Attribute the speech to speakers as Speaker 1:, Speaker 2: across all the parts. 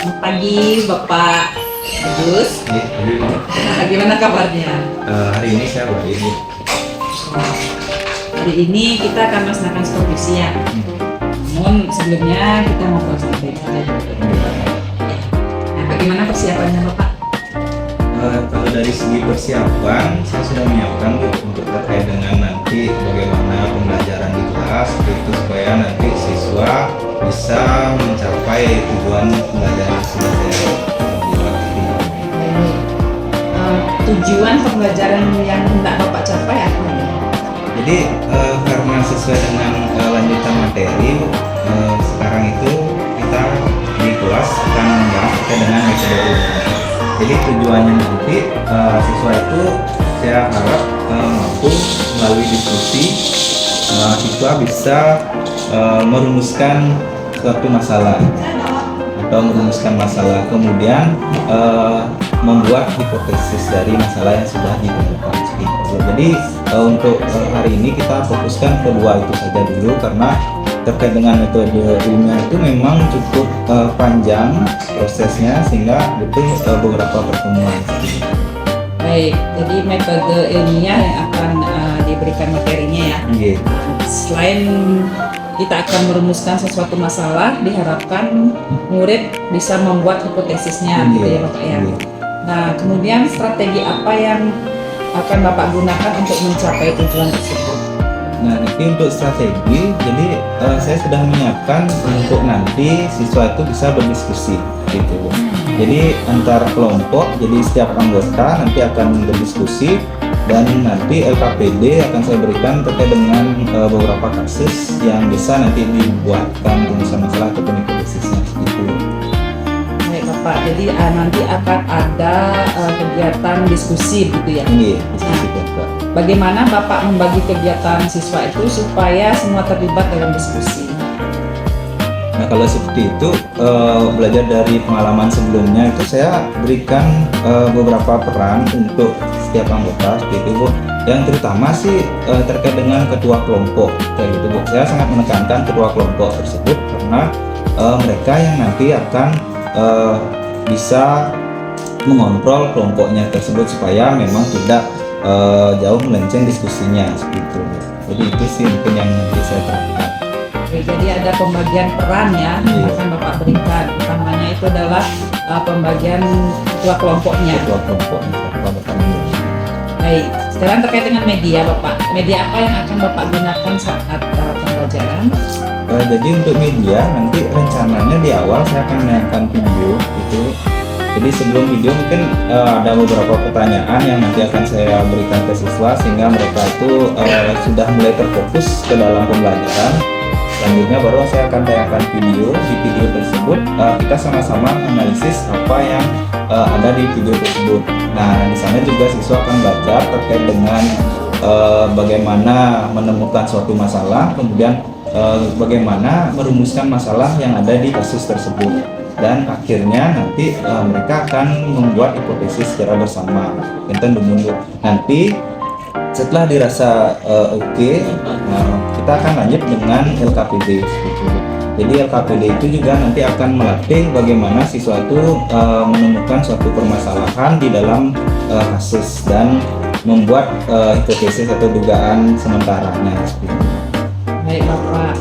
Speaker 1: Selamat pagi Bapak Gus. Gimana kabarnya?
Speaker 2: Hari ini saya baik.
Speaker 1: Hari ini kita akan melaksanakan supervisi ya. Namun sebelumnya kita ngobrol santai saja. Nah, bagaimana persiapannya Bapak?
Speaker 2: Kalau dari segi persiapan, saya sudah menyiapkan Bu, untuk terkait dengan nanti bagaimana pembelajaran di kelas, itu supaya nanti siswa bisa mencapai tujuan pembelajaran yang sudah saya buat.
Speaker 1: Tujuan pembelajaran yang hendak Bapak capai apa ya?
Speaker 2: Jadi karena sesuai dengan lanjutan materi, sekarang itu kita di kelas akan membahas terkait dengan metode belajar. Jadi tujuannya nanti siswa itu saya harap mampu melalui diskusi siswa bisa merumuskan suatu masalah atau merumuskan masalah, kemudian membuat hipotesis dari masalah yang sudah ditemukan. Jadi untuk hari ini kita fokuskan kedua itu saja dulu, karena terkait dengan metode ilmiah itu memang cukup panjang prosesnya sehingga butuh beberapa pertemuan.
Speaker 1: Baik, jadi metode ilmiah yang akan diberikan materinya ya.
Speaker 2: Yeah.
Speaker 1: Selain kita akan merumuskan sesuatu masalah, diharapkan murid bisa membuat hipotesisnya, gitu ya Bapak ya. Nah, kemudian strategi apa yang akan Bapak gunakan untuk mencapai tujuan tersebut?
Speaker 2: Nah, nanti untuk strategi, jadi saya sudah menyiapkan untuk nanti siswa itu bisa berdiskusi, gitu. Jadi antar kelompok, jadi setiap anggota nanti akan berdiskusi, dan nanti LKPD akan saya berikan terkait dengan beberapa kasus yang bisa nanti dibuatkan rumusan masalah ataupun hipotesisnya, gitu.
Speaker 1: Baik Bapak, jadi nanti akan ada kegiatan diskusi, gitu ya?
Speaker 2: Iya, diskusi Bapak.
Speaker 1: Bagaimana Bapak membagi kegiatan siswa itu supaya semua terlibat dalam diskusi?
Speaker 2: Nah, kalau seperti itu, belajar dari pengalaman sebelumnya itu saya berikan beberapa peran untuk setiap anggota, seperti itu Bu. Yang terutama sih terkait dengan ketua kelompok, kayak gitu Bu. Saya sangat menekankan ketua kelompok tersebut karena mereka yang nanti akan bisa mengontrol kelompoknya tersebut supaya memang tidak jauh melenceng diskusinya, seperti itu. Jadi itu sih mungkin yang nanti saya terapkan.
Speaker 1: Oke, jadi ada pembagian peran ya yang akan Bapak berikan. Utamanya itu adalah pembagian ketua kelompoknya.
Speaker 2: Ketua kelompoknya, Bapak.
Speaker 1: Baik, sekarang terkait dengan media Bapak. Media apa yang akan Bapak gunakan saat pembelajaran?
Speaker 2: Jadi untuk media nanti rencananya di awal saya akan menayangkan video itu. Jadi sebelum video mungkin ada beberapa pertanyaan yang nanti akan saya berikan ke siswa sehingga mereka itu sudah mulai terfokus ke dalam pembelajaran. Selanjutnya baru saya akan tayangkan video. Di video tersebut kita sama-sama analisis apa yang ada di video tersebut. Nah, di sana juga siswa akan belajar terkait dengan bagaimana menemukan suatu masalah, kemudian bagaimana merumuskan masalah yang ada di kasus tersebut. Dan akhirnya nanti mereka akan membuat hipotesis secara bersama. Nanti setelah dirasa oke, kita akan lanjut dengan LKPD. Jadi LKPD itu juga nanti akan melatih bagaimana siswa itu menemukan suatu permasalahan di dalam kasus dan membuat hipotesis atau dugaan sementaranya.
Speaker 1: Baik Bapak,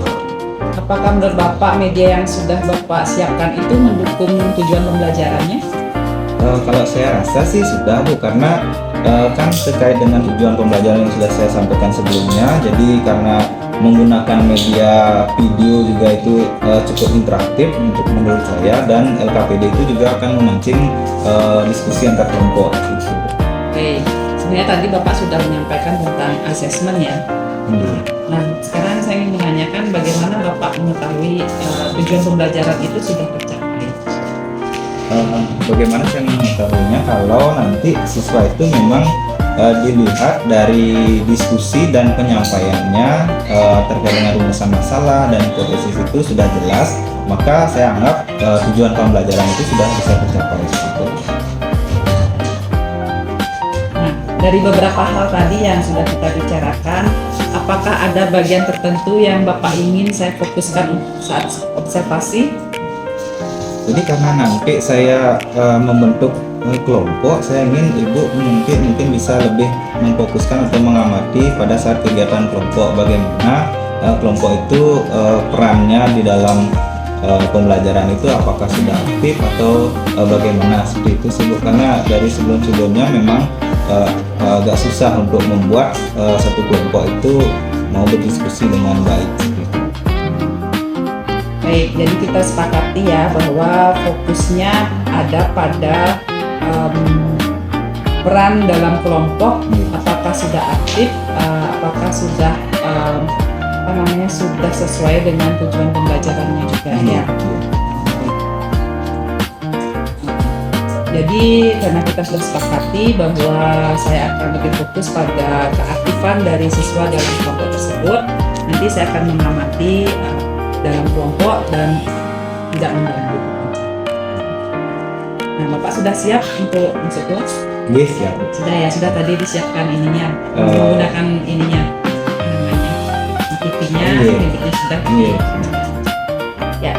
Speaker 1: apakah menurut Bapak media yang sudah Bapak siapkan itu mendukung tujuan pembelajarannya?
Speaker 2: Kalau saya rasa sih sudah Bu, karena kan terkait dengan tujuan pembelajaran yang sudah saya sampaikan sebelumnya. Jadi karena menggunakan media video juga itu cukup interaktif untuk menurut saya, dan LKPD itu juga akan memancing diskusi antar kelompok gitu.
Speaker 1: Oke, sebenarnya tadi Bapak sudah menyampaikan tentang asesmen ya. Nah, sekarang saya ingin menanyakan bagaimana Bapak mengetahui tujuan pembelajaran itu sudah tercapai?
Speaker 2: Bagaimana saya mengetahuinya? Kalau nanti siswa itu memang dilihat dari diskusi dan penyampaiannya terkait dengan rumusan masalah dan hipotesis itu sudah jelas, maka saya anggap tujuan pembelajaran itu sudah bisa tercapai.
Speaker 1: Nah, dari beberapa hal tadi yang sudah kita bicarakan, apakah ada bagian tertentu yang Bapak ingin saya fokuskan saat observasi?
Speaker 2: Jadi karena nanti saya membentuk kelompok, saya ingin ibu mungkin bisa lebih memfokuskan atau mengamati pada saat kegiatan kelompok bagaimana kelompok itu perannya di dalam pembelajaran itu apakah sudah aktif atau bagaimana seperti itu sih Bu. Karena dari sebelumnya memang agak susah untuk membuat satu kelompok itu mau berdiskusi dengan baik.
Speaker 1: Baik, jadi kita sepakati ya bahwa fokusnya ada pada peran dalam kelompok, apakah sudah aktif, apakah sudah sudah sesuai dengan tujuan pembelajarannya juga ya. Jadi karena kita sudah sepakati bahwa saya akan lebih fokus pada keaktifan dari siswa dalam kelompok tersebut, nanti saya akan mengamati dalam kelompok dan tidak mengganggu. Nah, Bapak sudah siap untuk masuk kelas?
Speaker 2: Yes, siap.
Speaker 1: Sudah ya, sudah tadi disiapkan ininya, menggunakan ininya, TV-nya, miliknya sudah. Ya.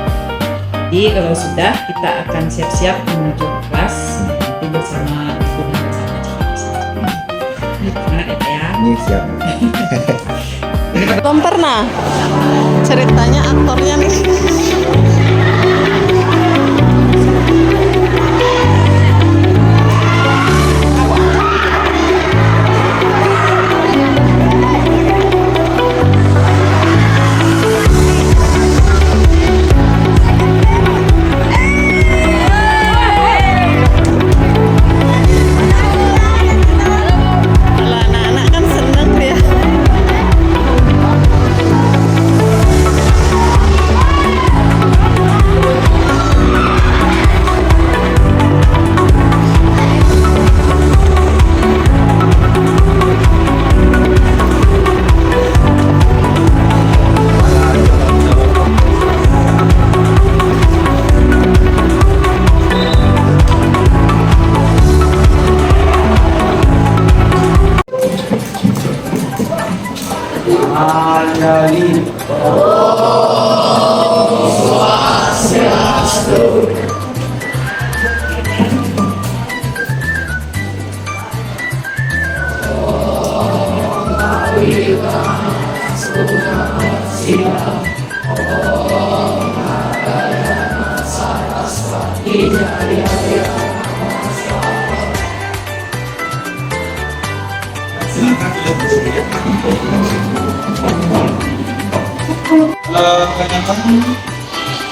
Speaker 1: Jadi kalau sudah, kita akan siap-siap menuju kelas nanti bersama ibu dan bersama cikgu. Semangat ya Pak ya.
Speaker 2: Yes, siap.
Speaker 3: Belum pernah ceritanya aktornya nih. Kalau anak-anak kan seneng ya.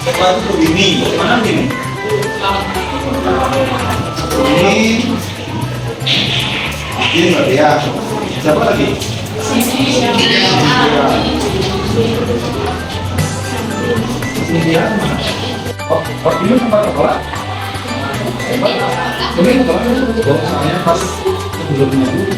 Speaker 2: Setelah itu begini, mana begini? Ini Mbak Dia. Siapa lagi? Ini dia. Oh ini tempat sekolah? Ini soalnya pas sebelumnya dulu.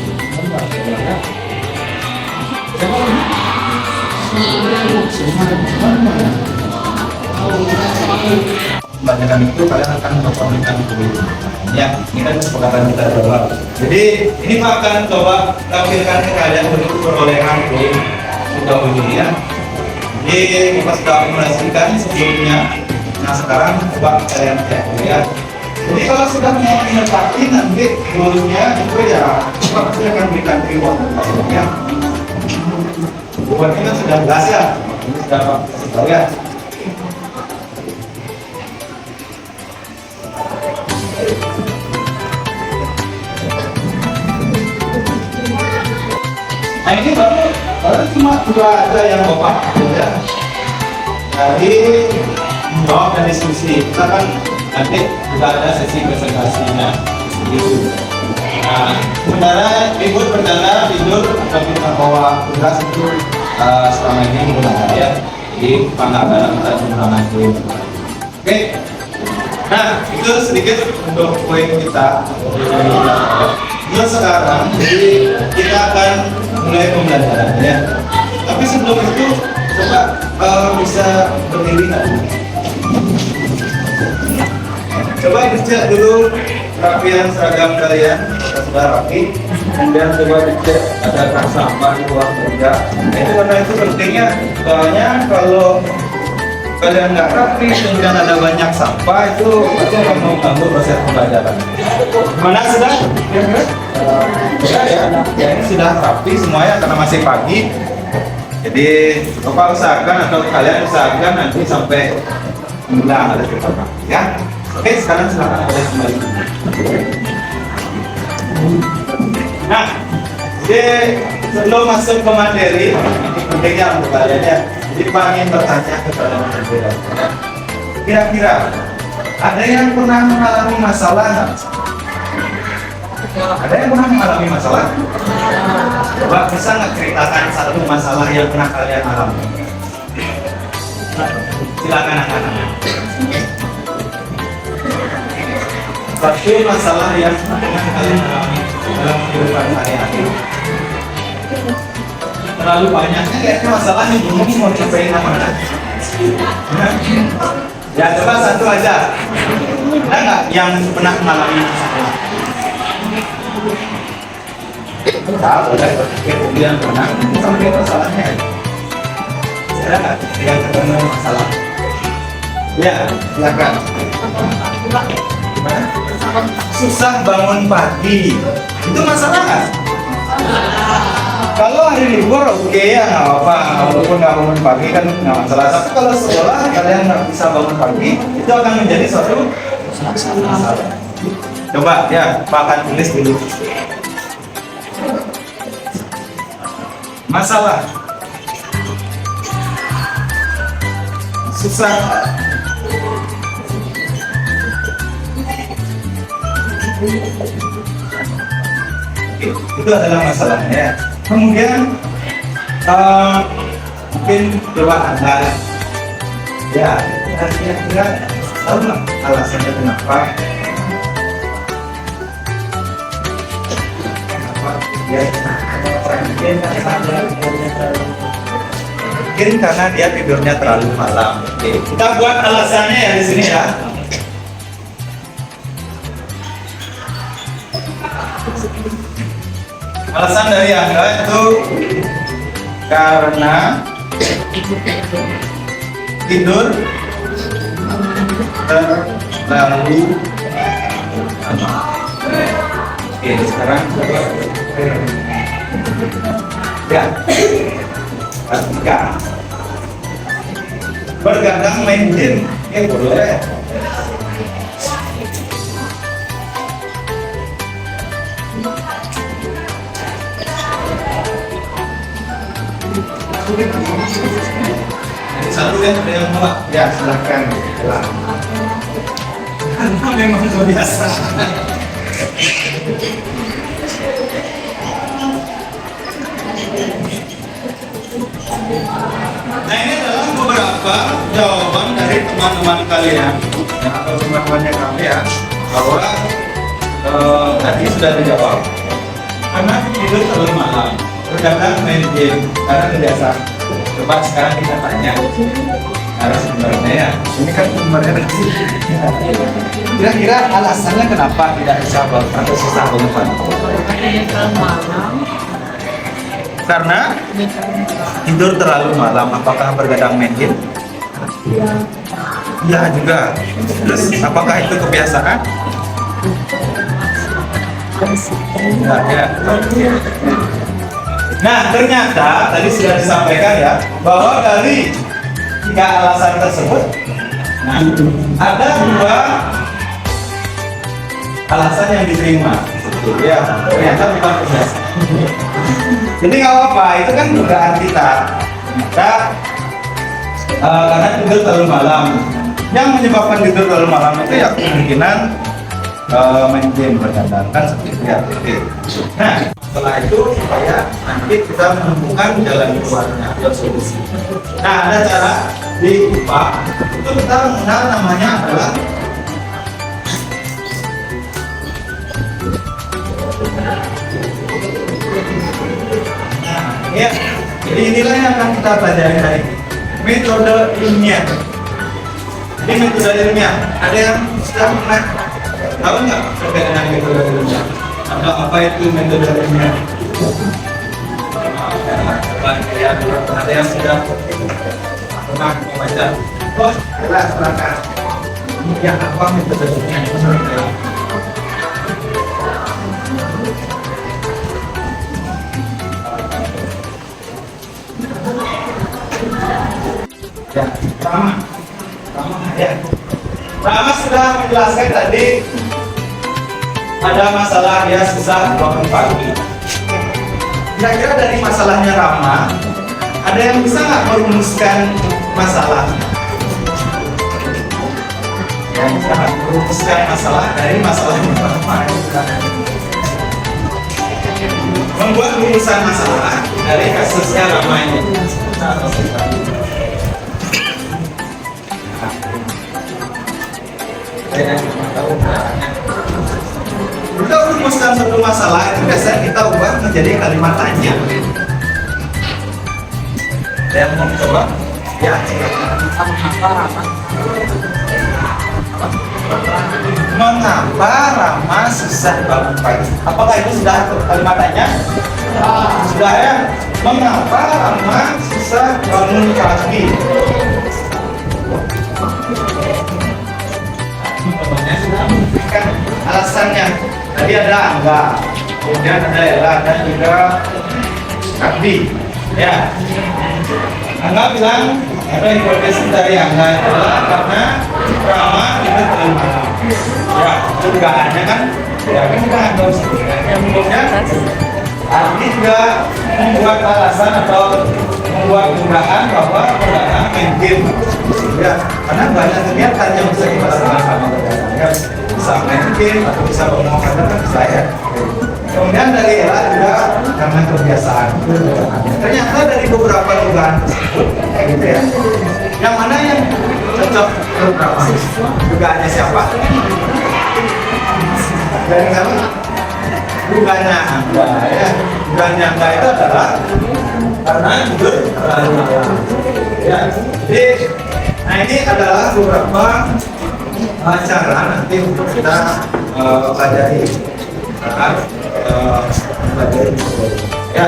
Speaker 2: Kebanyakan itu kalian akan melakukan itu ya, ini kan kesepakatan kita coba. Jadi ini Pak akan coba tampilkan ke kalian bentuk perolehan itu sudah begini ya. Jadi Bapak sudah akumulasikan sebelumnya. Nah sekarang coba kalian lihat. Jadi kalau sudah mau menetapkan nanti dulunya itu ya Bapak pasti akan berikan reward ya. Buat kita sudah jelas ya. Ini sudah Pak tahu ya. Nah ini baru cuma dua ada yang Bapak ya. Jadi menjawab dan diskusi. Kita kan nanti juga ada sesi presentasinya gitu. Nah, sementara ibu berjalan tidur atau kita bawa tugas itu selama ini menggunakan ya. Jadi pandangan kita menggunakan itu. Oke. Nah itu sedikit untuk poin kita. Nah sekarang jadi kita akan mulai pembelajarannya. Tapi sebelum itu coba bisa berdiri nggak? Coba dicek dulu rapian seragam kalian, sudah rapi. Kemudian coba dicek ada tas sampah di ruang kerja. Nah itu karena itu pentingnya, soalnya kalau kalian nggak rapi, kemudian ada banyak sampah, itu akan mengganggu proses pembelajaran. Mana sudah? Sudah ya? Ya, ini sudah rapi semuanya karena masih pagi. Jadi Bapak usahakan atau kalian usahakan nanti sampai menjelang ada kita ya. Oke, sekarang silakan kalian kembali. Nah, jadi sebelum masuk ke materi, ini pentingnya untuk kalian ya. Jadi Pak ingin bertanya kepada berbeda. Kira-kira ada yang pernah mengalami masalah nggak? Ada yang pernah mengalami masalah? Coba bisa nggak ceritakan satu masalah yang pernah kalian alami? Silakan anak-anak. Satu masalah yang pernah kalian alami dalam kehidupan sehari-hari. Terlalu banyaknya kayaknya masalah yang ini mau cobain mana? Ya coba satu aja. Ada nggak yang pernah mengalami masalah? Tahu, udah kemudian pernah sampai masalahnya. Ada nggak yang ketemu masalah? Ya, silakan. Susah bangun pagi, itu masalah nggak? Kalau hari libur oke ya nggak apa-apa, walaupun nggak bangun pagi kan nggak masalah. Tapi kalau sekolah kalian nggak bisa bangun pagi, itu akan menjadi suatu masalah. Coba ya, Pak akan tulis dulu. Masalah susah. Oke, itu adalah masalahnya. Kemudian mungkin coba Anda ya kira-kira tahu nggak alasannya kenapa ya? Mungkin karena dia tidurnya terlalu malam. Oke, kita buat alasannya ya di sini ya. Alasan dari Anda itu karena tidur terlalu lama. Oke, sekarang ya, ketiga bergadang main game. Boleh. Satu ya, ada yang mau? Ya, silahkan. Karena memang luar biasa. Nah, ini adalah beberapa jawaban dari teman-teman kalian atau teman-temannya kami ya, bahwa tadi sudah dijawab. Karena tidur terlalu malam, terkadang main game karena kebiasaan. Coba sekarang kita tanya narasumbernya ya. Ini kan sumbernya kecil. Kira-kira alasannya kenapa tidak bisa bangun atau susah bangun pagi? Karena tidur terlalu malam. Apakah bergadang main game? Iya juga. Terus apakah itu kebiasaan? Ya. Nah, ternyata tadi sudah disampaikan ya bahwa dari 3 alasan tersebut, nah, ada 2 alasan yang diterima. Ya, ternyata bukan kebiasaan. Jadi nggak apa-apa, itu kan dugaan kita. Karena tidur terlalu malam. Yang menyebabkan tidur terlalu malam itu ya kemungkinan main game bergadang kan seperti itu ya. Nah, setelah itu supaya nanti kita menemukan jalan keluarnya atau solusi. Nah, ada cara di IPA itu kita mengenal namanya adalah ya. Jadi inilah yang akan kita pelajari hari ini, metode ilmiah. Jadi metode ilmiah, ada yang sudah pernah tahu nggak terkait dengan metode ilmiah? Apa itu metode ilmiah? Ada yang sudah pernah membaca? Oh, silakan. Ya, apa metodenya? Ya, Rama sudah menjelaskan tadi ada masalah dia susah bangun pagi. Kira-kira dari masalahnya Rama, ada yang bisa nggak merumuskan masalah? Yang bisa nggak merumuskan masalah dari masalahnya Rama? Membuat rumusan masalah dari kasusnya Rama ini. Kita rumuskan satu masalah itu biasanya kita ubah menjadi kalimat tanya. Yang mau coba? Ya. Mengapa Rama susah bangun pagi? Apakah itu sudah kalimat tanya? Sudah ya. Mengapa Rama susah bangun pagi? Kan alasannya tadi ada Angga, kemudian ada Ella dan juga Abi. Ya, Angga bilang ada hipotesis dari Angga adalah karena Rama tidak terlalu malam. Ya, dugaannya kan, ya kan kita nggak usah. Kemudian Abi juga membuat alasan atau membuat dugaan bahwa perdana main game. Ya, karena banyak kegiatan yang bisa kita lakukan sama ya, bisa main game atau bisa ngomong dengan saya. Kemudian dari Ella juga karena kebiasaan. Ternyata dari beberapa dugaan tersebut kayak gitu ya. Yang mana yang cocok menurut Rama? Dugaannya siapa? Dari kami dugaannya Angga ya. Dugaannya Angga itu adalah karena tidur terlalu malam. Ya, jadi nah ini adalah beberapa cara nanti untuk kita pelajari ya.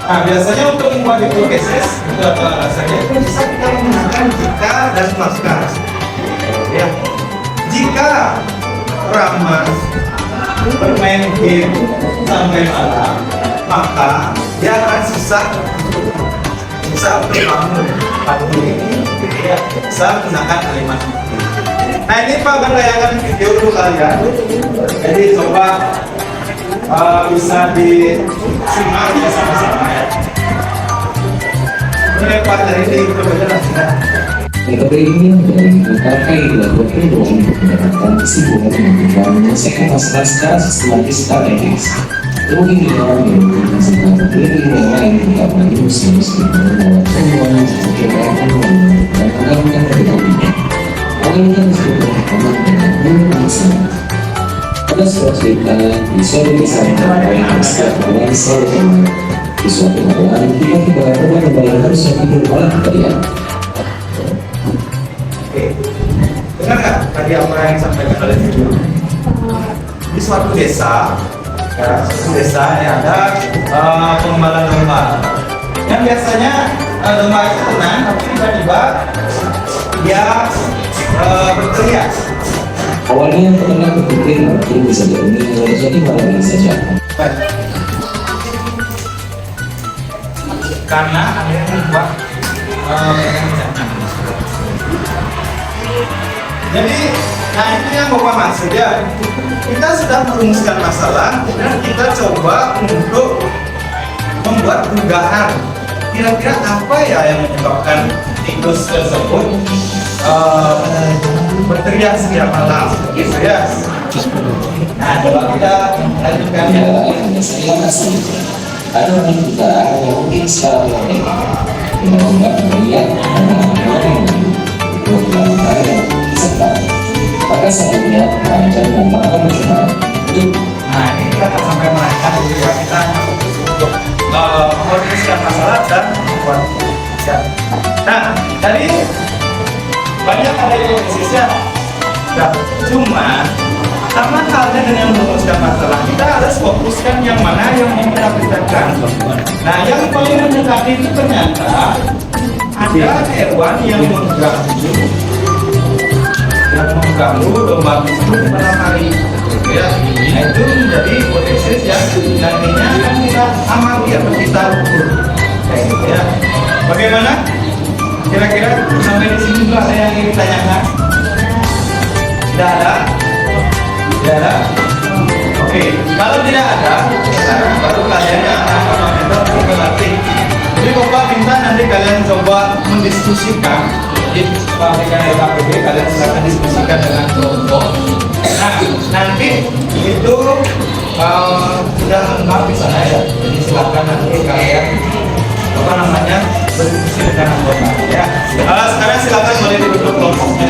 Speaker 2: Nah biasanya untuk membuat hipotesis itu apa alasannya? Itu bisa kita menggunakan jika dan maka. Ya, jika Rama bermain game sampai malam, maka dia akan susah berbangun pagi. Ya, bisa menggunakan kalimat. Nah ini Pak bayangkan video dulu kalian. Jadi coba bisa disimak ya sama-sama ya. Ini Pak dari itu benar.
Speaker 4: Metode ini dipakai dilakukan dengan menggunakan kesimpulan yang menyelesaikan masalah secara sistematis strategis. Kemudian kita menggunakan sebuah metode yang lain untuk menyusun melakukan pengulangan dan penggabungan perbedaan. Penggabungan tersebut berkembang dengan masalah. Pada suatu cerita, di suatu kisah yang besar dalam suatu di suatu malam, tiba-tiba pernah membayangkan suatu perubahan kalian.
Speaker 2: Dengar nggak tadi apa yang disampaikan oleh Ibu? Di suatu desa, ya, suatu desa yang ada pengembalan domba. Yang biasanya domba itu tenang, tapi tiba-tiba dia berteriak.
Speaker 4: Awalnya peternak berpikir mungkin bisa diambil jadi pada ini saja.
Speaker 2: Karena ada yang membuat jadi, nah itu yang Bapak maksud ya. Kita sudah merumuskan masalah dan kita coba untuk membuat dugaan. Kira-kira apa ya yang menyebabkan tikus tersebut berteriak setiap malam, gitu ya. Nah, coba kita lanjutkan ya.
Speaker 4: Hanya saya masih ada orang juga yang mungkin secara unik mencoba melihat maka selanjutnya merancang dan makan bersama itu.
Speaker 2: Nah, ini kita akan sampai merancang dulu ya. Kita untuk merumuskan masalah dan membuat ya. Nah, tadi banyak ada hipotesisnya. Nah, cuma sama halnya dengan merumuskan masalah, kita harus fokuskan yang mana yang mau kita pikirkan. Nah, yang paling mendekati itu ternyata ada hewan yang mengganggu domba tersebut malam hari. Ya, nah itu menjadi hipotesis yang nantinya akan kita amati atau kita ukur. Kayak gitu ya. Bagaimana? Kira-kira sampai di sini juga ada yang ingin ditanyakan? Tidak ada? Tidak ada? Oke, kalau tidak ada, sekarang baru kalian yang akan mencoba berlatih. Jadi Bapak minta nanti kalian coba mendiskusikan di pabrikan LKPD, kalian silakan diskusikan dengan kelompok. Nah, nanti itu sudah lengkap di sana ya. Jadi silakan nanti kalian berdiskusi dengan anggota ya. Sekarang silakan boleh duduk kelompoknya.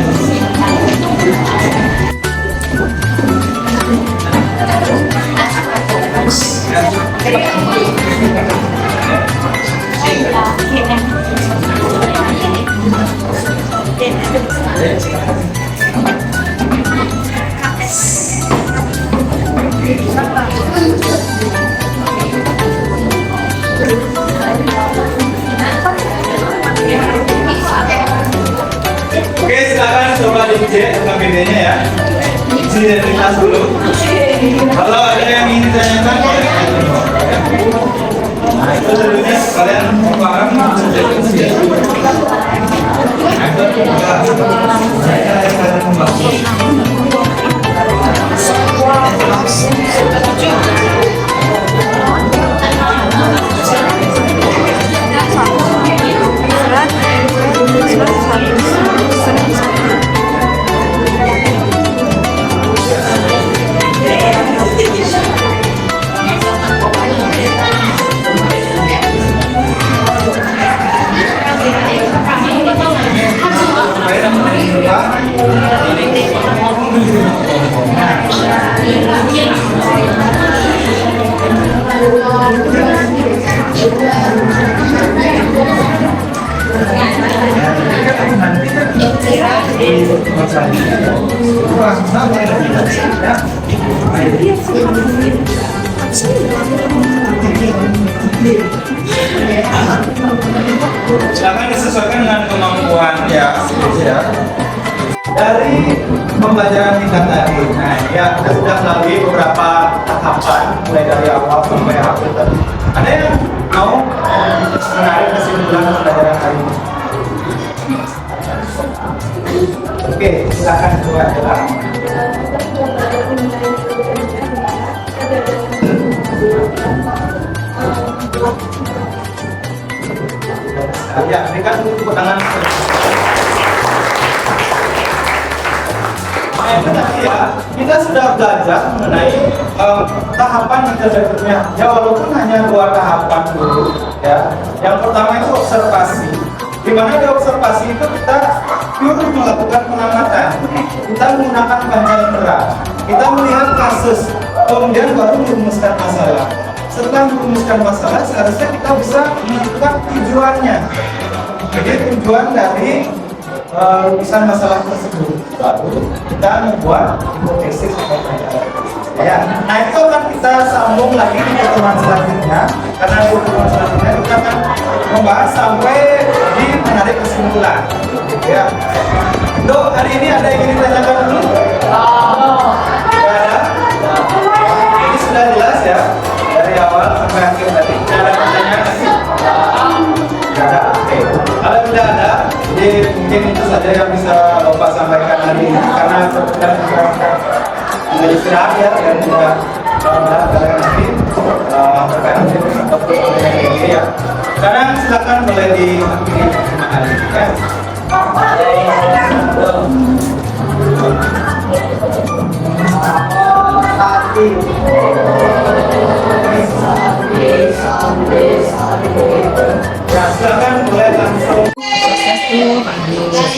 Speaker 2: Oke, silakan coba dicek KBD-nya ya. Identitas dulu. Kalau ada yang ingin ditanyakan, boleh. Nah, itu dulunya kalian paham. Silakan disesuaikan dengan kemampuan ya. Dari pembelajaran kita tadi, nah ya kita sudah melalui beberapa tahapan mulai dari awal sampai akhir tadi. Ada yang mau menarik kesimpulan pembelajaran hari ini? Oke, silakan keluar jelas. Ya, berikan tepuk tangan. Kita sudah belajar mengenai tahapan yang berikutnya. Ya, walaupun hanya 2 tahapan dulu. Ya, yang pertama itu observasi. Di mana di observasi itu kita pure melakukan pengamatan. Kita menggunakan panca indera. Kita melihat kasus, kemudian baru merumuskan masalah. Setelah merumuskan masalah, seharusnya kita bisa menentukan tujuannya. Jadi tujuan dari rumusan masalah tersebut, baru kita membuat hipotesis ya. Nah itu akan kita sambung lagi di pertemuan selanjutnya, karena di pertemuan selanjutnya kita akan membahas sampai di menarik kesimpulan ya. Untuk hari ini ada yang ingin ditanyakan dulu? Tidak ada? Ini sudah jelas ya dari awal sampai akhir tadi. Tidak ada pertanyaan lagi? Tidak ada? Oke. Kalau tidak ada, jadi mungkin itu saja yang bisa Bapak sampaikan hari ini, karena sedang istirahat ya, dan tidak kalian nanti berkaitan dengan topik ini ya. Sekarang silakan boleh diakhiri pertemuan ya. Ya, silakan boleh langsung.
Speaker 1: Swastiastu, Pak Agus.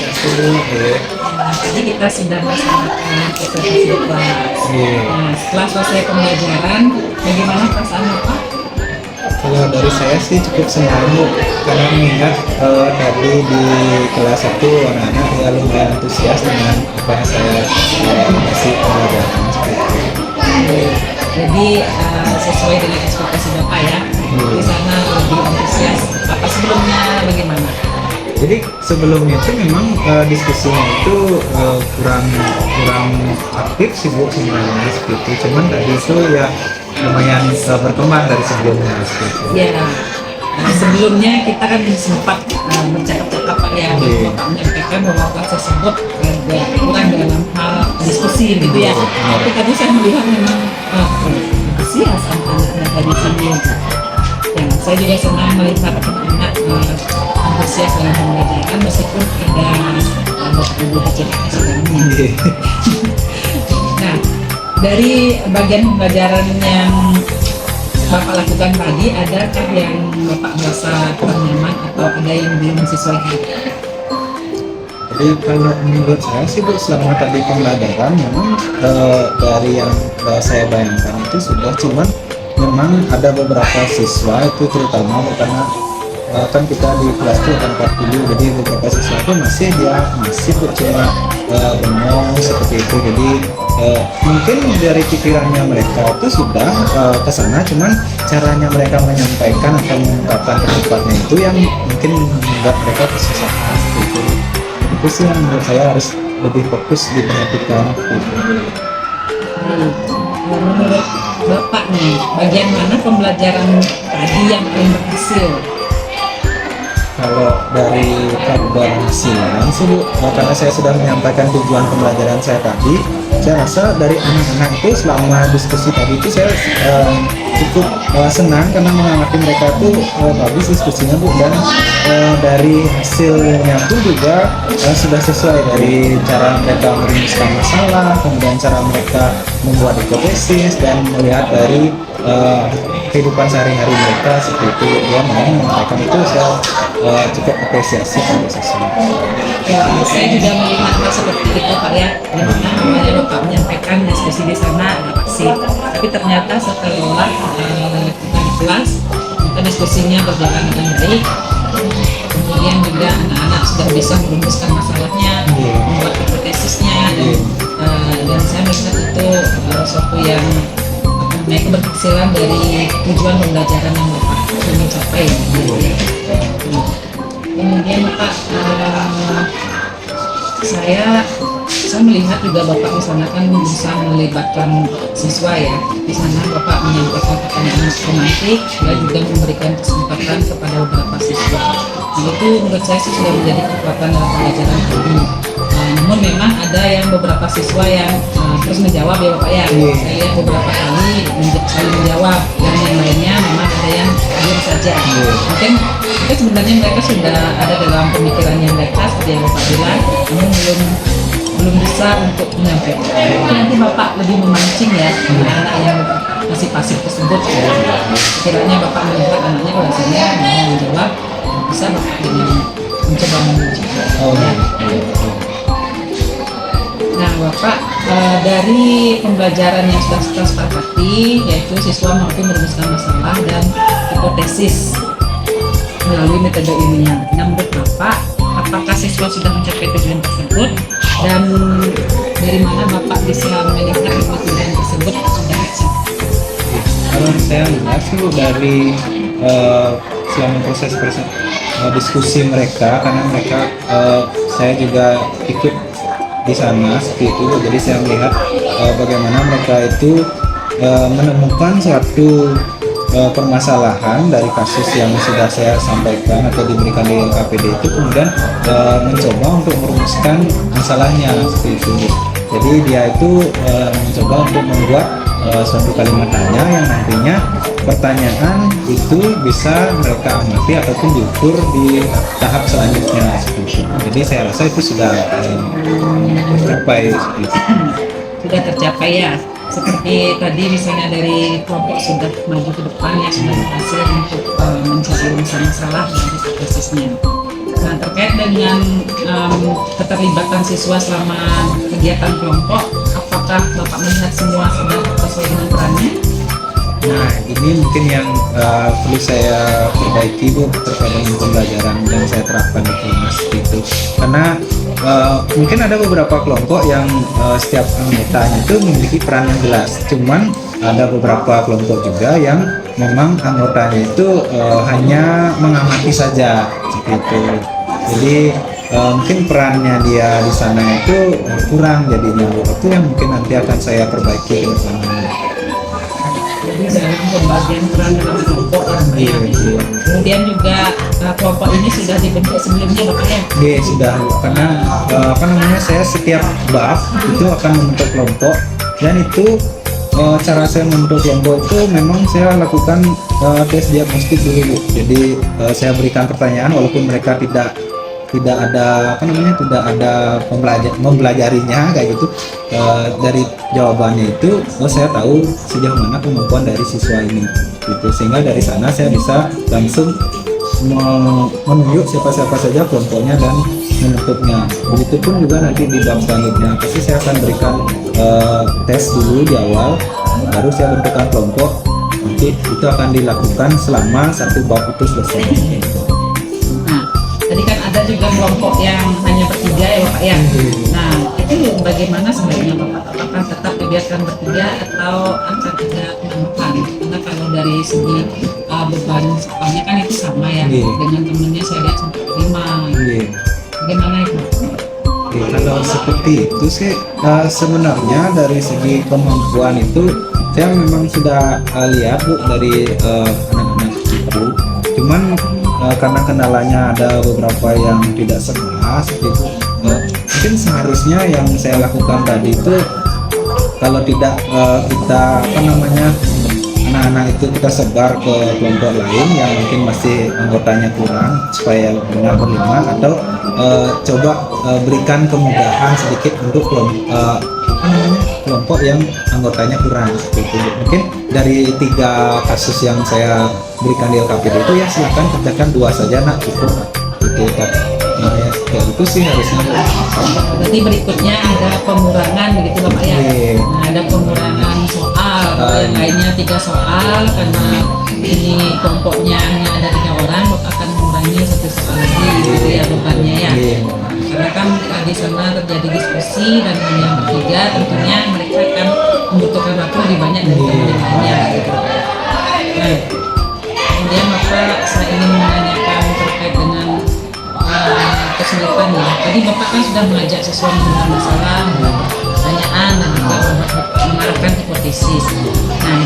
Speaker 1: Tadi kita sudah melaksanakan observasi Bapak. Nah, setelah selesai pembelajaran, bagaimana perasaan Bapak?
Speaker 5: Kalau dari saya sih cukup senang Bu, karena mengingat tadi di kelas 1 anak-anak ya lumayan antusias dengan apa yang saya kasih pelajaran seperti itu.
Speaker 1: Jadi sesuai dengan ekspektasi Bapak ya, di sana lebih antusias. Apa sebelumnya bagaimana?
Speaker 5: Jadi sebelumnya itu memang diskusinya itu kurang aktif sih Bu sebenarnya seperti itu. Cuman tadi itu ya lumayan berkembang dari sebelumnya seperti itu.
Speaker 1: Ya, sebelumnya kita kan sempat bercakap-cakap Pak ya, Bapak menyampaikan bahwa kelas tersebut agak kurang dalam hal diskusi gitu ya. Tapi tadi saya melihat memang antusias anak-anak dari sini. Ya, saya juga senang melihat anak-anak antusias dalam pembelajaran meskipun ada ibu kecil sebenarnya. Nah, dari bagian pembelajaran yang Bapak lakukan tadi, adakah yang Bapak merasa kurang nyaman atau ada yang belum disesuaikan?
Speaker 5: Jadi kalau menurut saya sih Bu, selama tadi pembelajaran memang dari yang saya bayangkan itu sudah, cuman memang ada beberapa siswa itu terutama karena kan kita di kelas itu ada 40, jadi beberapa siswa itu masih cuma bengong seperti itu. Jadi mungkin dari pikirannya mereka itu sudah ke sana, cuman caranya mereka menyampaikan atau mengungkapkan pendapatnya itu yang mungkin membuat mereka tersesat gitu. Itu sih yang menurut saya harus lebih fokus diperhatikan gitu.
Speaker 1: Menurut Bapak nih, bagian mana pembelajaran tadi yang paling berhasil?
Speaker 5: Kalau dari keberhasilan sih Bu, karena saya sudah menyampaikan tujuan pembelajaran saya tadi, saya rasa dari anak-anak itu selama diskusi tadi itu saya cukup senang karena mengamati mereka itu bagus diskusinya Bu, dan dari hasilnya pun juga sudah sesuai dari cara mereka merumuskan masalah, kemudian cara mereka membuat hipotesis dan melihat dari kehidupan sehari-hari mereka seperti itu. Ya, menyampaikan itu saya cukup apresiasi pada siswa.
Speaker 1: Ya, saya juga melihat hal seperti itu Pak ya, dimana namanya Bapak menyampaikan diskusi di sana ada pasti, tapi ternyata setelah kita di kelas, kita diskusinya berjalan dengan baik, kemudian juga anak-anak sudah bisa merumuskan masalahnya, membuat hipotesisnya, dan saya melihat itu suatu yang keberhasilan dari tujuan pembelajaran yang Bapak ingin capai. Kemudian Bapak, saya melihat juga Bapak di sana kan bisa melibatkan siswa ya. Di sana Bapak menyampaikan pertanyaan matematik dan juga memberikan kesempatan kepada beberapa siswa. Nah, itu menurut saya sih sudah menjadi kekuatan dalam pembelajaran ini. Namun memang ada yang beberapa siswa yang terus menjawab ya Bapak ya. Saya lihat beberapa kali saling menjawab, dan yang lainnya memang ada yang diam saja. Mungkin sebenarnya mereka sudah ada dalam pemikirannya mereka seperti yang Bapak bilang, namun belum bisa untuk menyampaikan. Nanti Bapak lebih memancing ya anak-anak yang masih pasif tersebut. Kiranya Bapak melihat anaknya kalau misalnya mau menjawab, bisa Bapak dengan mencoba menguji. Nah Bapak, dari pembelajaran yang sudah kita sepakati, yaitu siswa mampu merumuskan masalah dan hipotesis melalui metode ilmiah. Nah menurut Bapak, apakah siswa sudah mencapai tujuan tersebut, dan dari mana Bapak bisa melihat bahwa tujuan tersebut sudah tercapai?
Speaker 5: Kalau saya lihat sih dari selama proses diskusi mereka, karena mereka saya juga ikut di sana seperti itu, jadi saya melihat bagaimana mereka itu menemukan suatu permasalahan dari kasus yang sudah saya sampaikan atau diberikan di LKPD itu, kemudian mencoba untuk merumuskan masalahnya seperti itu. Jadi dia itu mencoba untuk membuat suatu kalimat tanya yang nantinya pertanyaan itu bisa mereka amati ataupun diukur di tahap selanjutnya seperti itu. Jadi saya rasa itu sudah tercapai seperti itu.
Speaker 1: Sudah tercapai ya. Seperti tadi misalnya dari kelompok sudah maju ke depan ya, sudah berhasil untuk mencari masalah dari hipotesisnya. Nah terkait dengan keterlibatan siswa selama kegiatan kelompok, apakah Bapak melihat semua sudah sesuai dengan perannya?
Speaker 5: Nah ini mungkin yang perlu saya perbaiki Bu, terkait dengan pembelajaran yang saya terapkan di kelas itu, karena mungkin ada beberapa kelompok yang setiap anggotanya itu memiliki peran yang jelas, cuman ada beberapa kelompok juga yang memang anggotanya itu hanya mengamati saja seperti itu. Jadi mungkin perannya dia di sana itu kurang jadinya. Itu yang mungkin nanti akan saya perbaiki ke depannya.
Speaker 1: Jadi dalam pembagian peran dalam kelompok ya Pak ya. Kemudian juga kelompok ini sudah dibentuk sebelumnya Bapak ya.
Speaker 5: Iya sudah, karena apa namanya, saya setiap bab itu akan membentuk kelompok, dan itu cara saya membentuk kelompok itu memang saya lakukan tes diagnostik dulu Bu. Jadi saya berikan pertanyaan walaupun mereka tidak ada apa namanya, tidak ada mempelajarinya kayak gitu. Dari jawabannya itu saya tahu sejauh mana kemampuan dari siswa ini gitu, sehingga dari sana saya bisa langsung menunjuk siapa saja kelompoknya dan membentuknya. Begitupun juga nanti di bab selanjutnya pasti saya akan berikan tes dulu di awal, baru saya bentukkan kelompok. Nanti itu akan dilakukan selama satu bab itu selesai.
Speaker 1: Nah, tadi kan ada juga kelompok yang hanya bertiga ya Bapak ya. Nah, itu bagaimana sebenarnya Bapak? Apakah tetap dibiarkan bertiga atau akan ada penambahan? Karena kalau dari segi beban sekolahnya kan itu sama ya, dengan temennya saya lihat sampai 5. Bagaimana itu?
Speaker 5: Kalau seperti itu sih sebenarnya dari segi kemampuan itu saya memang sudah lihat Bu dari anak-anak itu. Cuman karena kendalanya ada beberapa yang tidak sekelas gitu. Mungkin seharusnya yang saya lakukan tadi itu, kalau tidak kita apa namanya, anak-anak itu kita sebar ke kelompok lain yang mungkin masih anggotanya kurang supaya benar berlima, atau coba berikan kemudahan sedikit untuk kelompok yang anggotanya kurang seperti itu. Mungkin dari 3 kasus yang saya berikan di LKPD itu ya silakan kerjakan 2 saja nak, cukup gitu kan. Nah ya itu sih harusnya.
Speaker 1: Berarti berikutnya ada pengurangan begitu Bapak ya. Nah, ada pengurangan soal, yang lainnya 3 soal, karena ini kelompoknya hanya ada 3 orang, Bapak akan mengurangi 1 soal lagi gitu ya bebannya ya. Karena kan di sana terjadi diskusi dan hanya bertiga, tentunya mereka akan membutuhkan waktu lebih banyak dari teman lainnya gitu. Nah, kemudian Bapak, saya ingin menanyakan terkait dengan kesulitan ya. Tadi Bapak kan sudah mengajak siswa mengenal masalah, pertanyaan, dan juga mengarahkan hipotesis. Nah,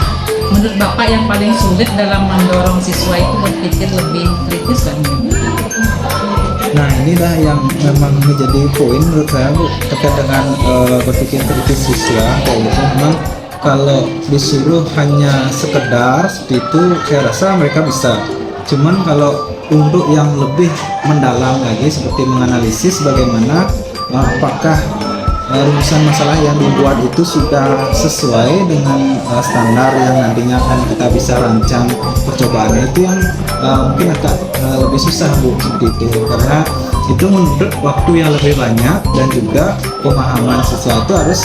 Speaker 1: menurut Bapak yang paling sulit dalam mendorong siswa itu berpikir lebih kritis kan?
Speaker 5: Nah inilah yang memang menjadi poin menurut saya Bu, terkait dengan berpikir kritis siswa kayak gitu. Memang kalau disuruh hanya sekedar seperti itu, saya rasa mereka bisa. Cuman kalau untuk yang lebih mendalam lagi, seperti menganalisis bagaimana apakah rumusan masalah yang dibuat itu sudah sesuai dengan standar yang nantinya akan kita bisa rancang percobaannya, itu yang mungkin agak lebih susah Bu seperti itu, karena itu menuntut waktu yang lebih banyak dan juga pemahaman siswa itu harus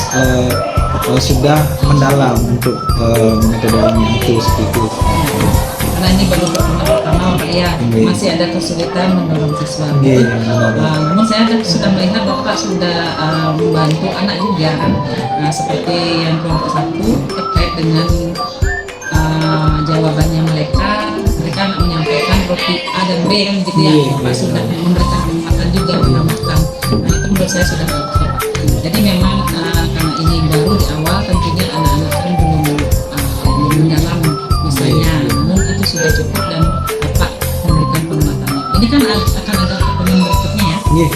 Speaker 5: sudah mendalam untuk metodenya itu seperti itu.
Speaker 1: Karena ini baru pertama Pak ya, masih ada kesulitan mendorong siswa. Namun saya sudah melihat Bapak sudah membantu anak juga, seperti yang kelompok 1 terkait dengan jawabannya mereka menyampaikan roti A dan B kan gitu ya. Bapak sudah memberikan penguatan juga, menambahkan. Nah itu menurut saya sudah baik. Jadi memang karena ini baru di awal, tentunya anak-anak kan belum mendalam misalnya. Sudah cukup dan Bapak memberikan penguatannya. Ini kan akan ada pertemuan berikutnya ya.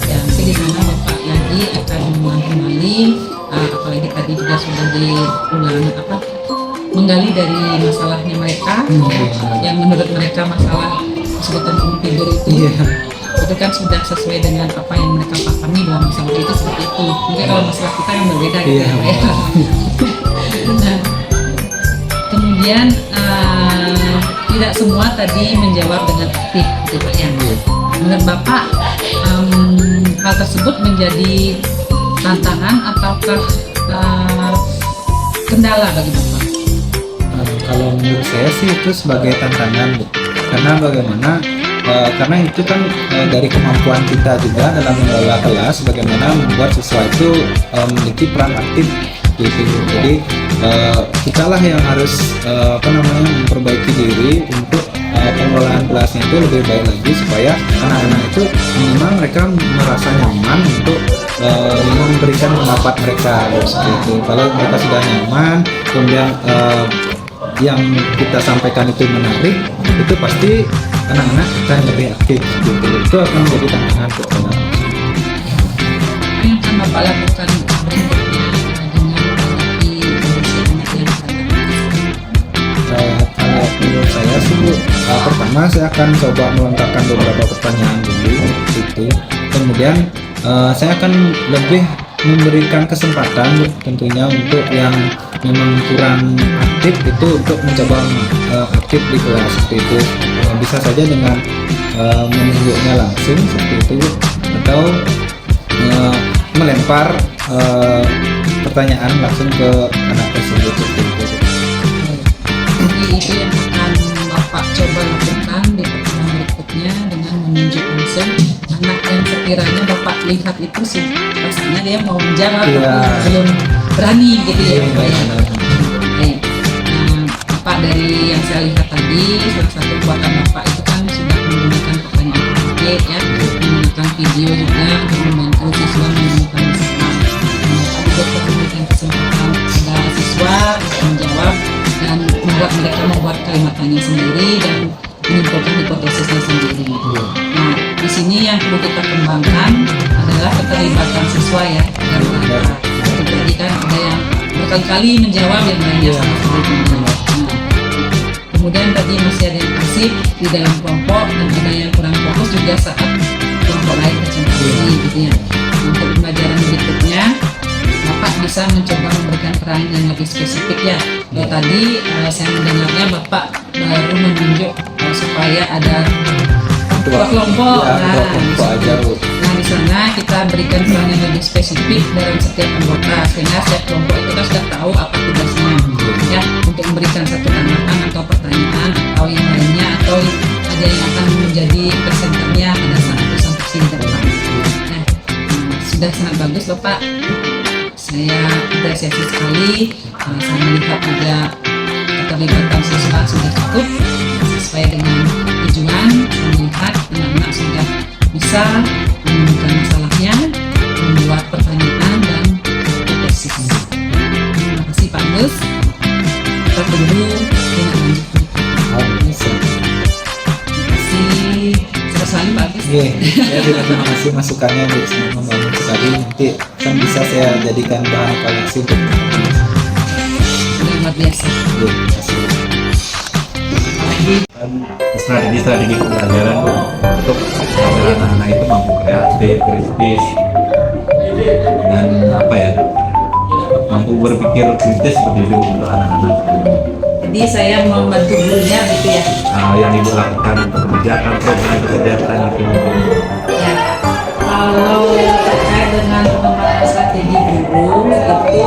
Speaker 1: Ya, nanti di sana Bapak lagi akan mengulang kembali, apalagi tadi juga sudah diulang menggali dari masalahnya mereka, yang menurut mereka masalah kesulitan bangun tidur itu kan sudah sesuai dengan apa yang mereka pahami bahwa masalah itu seperti itu. Mungkin kalau masalah kita yang berbeda gitu ya. Nah, kemudian tidak semua tadi menjawab dengan aktif gitu Pak ya. Menurut Bapak hal tersebut menjadi tantangan ataukah kendala bagi Bapak?
Speaker 5: Kalau menurut saya sih itu sebagai tantangan Bu. Karena bagaimana karena itu kan dari kemampuan kita juga dalam mengelola kelas, bagaimana membuat siswa itu memiliki peran aktif gitu. Jadi kita lah yang harus memperbaiki diri untuk pengelolaan kelasnya itu lebih baik lagi supaya anak-anak itu minimal mereka merasa nyaman untuk memberikan pendapat mereka seperti itu. Kalau mereka sudah nyaman, kemudian yang kita sampaikan itu menarik, itu pasti anak-anak akan lebih aktif gitu. Itu akan menjadi tantangan buat anak.
Speaker 1: Apa yang akan Bapak lakukan berikutnya dengan menghadapi kondisi anak yang sangat
Speaker 5: Kalau menurut saya sih Bu, pertama saya akan coba melontarkan beberapa pertanyaan dulu itu. Kemudian saya akan lebih memberikan kesempatan Bu, tentunya untuk yang memang kurang aktif itu untuk mencoba aktif di kelas seperti itu. Bisa saja dengan menunjuknya langsung seperti itu Bu, atau melempar pertanyaan langsung ke anak tersebut seperti itu.
Speaker 1: Jadi itu yang akan Bapak coba lakukan di pertemuan berikutnya dengan menunjuk langsung anak yang sekiranya Bapak lihat itu sih rasanya dia mau menjawab
Speaker 5: Iya.
Speaker 1: tapi belum berani gitu ya Bapak ya.
Speaker 5: Benar.
Speaker 1: Baik. Bapak dari yang saya lihat tadi salah satu buatan Bapak itu kan sudah menggunakan pertanyaan konkret ya, menggunakan video juga untuk membantu siswa menemukan masalah. Bapak juga telah memberikan kesempatan kepada siswa untuk menjawab dan membuat mereka membuat kalimat tanya sendiri dan menyimpulkan hipotesisnya sendiri. Nah, di sini yang perlu kita kembangkan adalah keterlibatan siswa ya. Dan jadi kan ada yang berkali-kali menjawab yang lainnya sama sekali menjawab. Nah, kemudian tadi masih ada yang pasif di dalam kelompok dan ada yang kurang fokus juga saat kelompok lain konsentrasi gitu ya. Untuk pembelajaran berikutnya Bapak bisa mencoba memberikan peran yang lebih spesifik ya. Kalau tadi saya mendengarnya Bapak baru menunjuk supaya ada dua kelompok.
Speaker 5: Ya, dua kelompok aja Bu.
Speaker 1: Nah di sana kita berikan peran yang lebih spesifik dalam setiap anggota sehingga setiap kelompok itu kan sudah tahu apa tugasnya ya, untuk memberikan satu tantangan atau pertanyaan atau yang lainnya atau ada yang akan menjadi presenternya pada saat presentasi di depan. Nah sudah sangat bagus Bapak. Saya apresiasi sekali. Saya melihat juga keterlibatan siswa sudah cukup sesuai dengan tujuan. Saya melihat anak-anak sudah bisa menemukan masalahnya, membuat pertanyaan dan hipotesis. Terima kasih Pak Agus. Kita tunggu tindak lanjut berikutnya. Terima kasih. Sekali Pak Agus.
Speaker 5: Iya, saya juga terima kasih masukannya Bu, sangat membantu sekali. Nanti kan bisa saya jadikan bahan evaluasi untuk
Speaker 1: Sudah luar biasa.
Speaker 5: Bu. Terima kasih.
Speaker 2: Strategi-strategi pembelajaran Bu, untuk agar anak-anak itu mampu kreatif, kritis, dan apa ya, mampu berpikir kritis seperti itu untuk anak-anak.
Speaker 1: Jadi saya membantu gurunya gitu ya.
Speaker 2: Yang Ibu lakukan untuk kebijakan, program kegiatan itu mungkin.
Speaker 1: Ya, kalau terkait dengan pengembangan strategi guru itu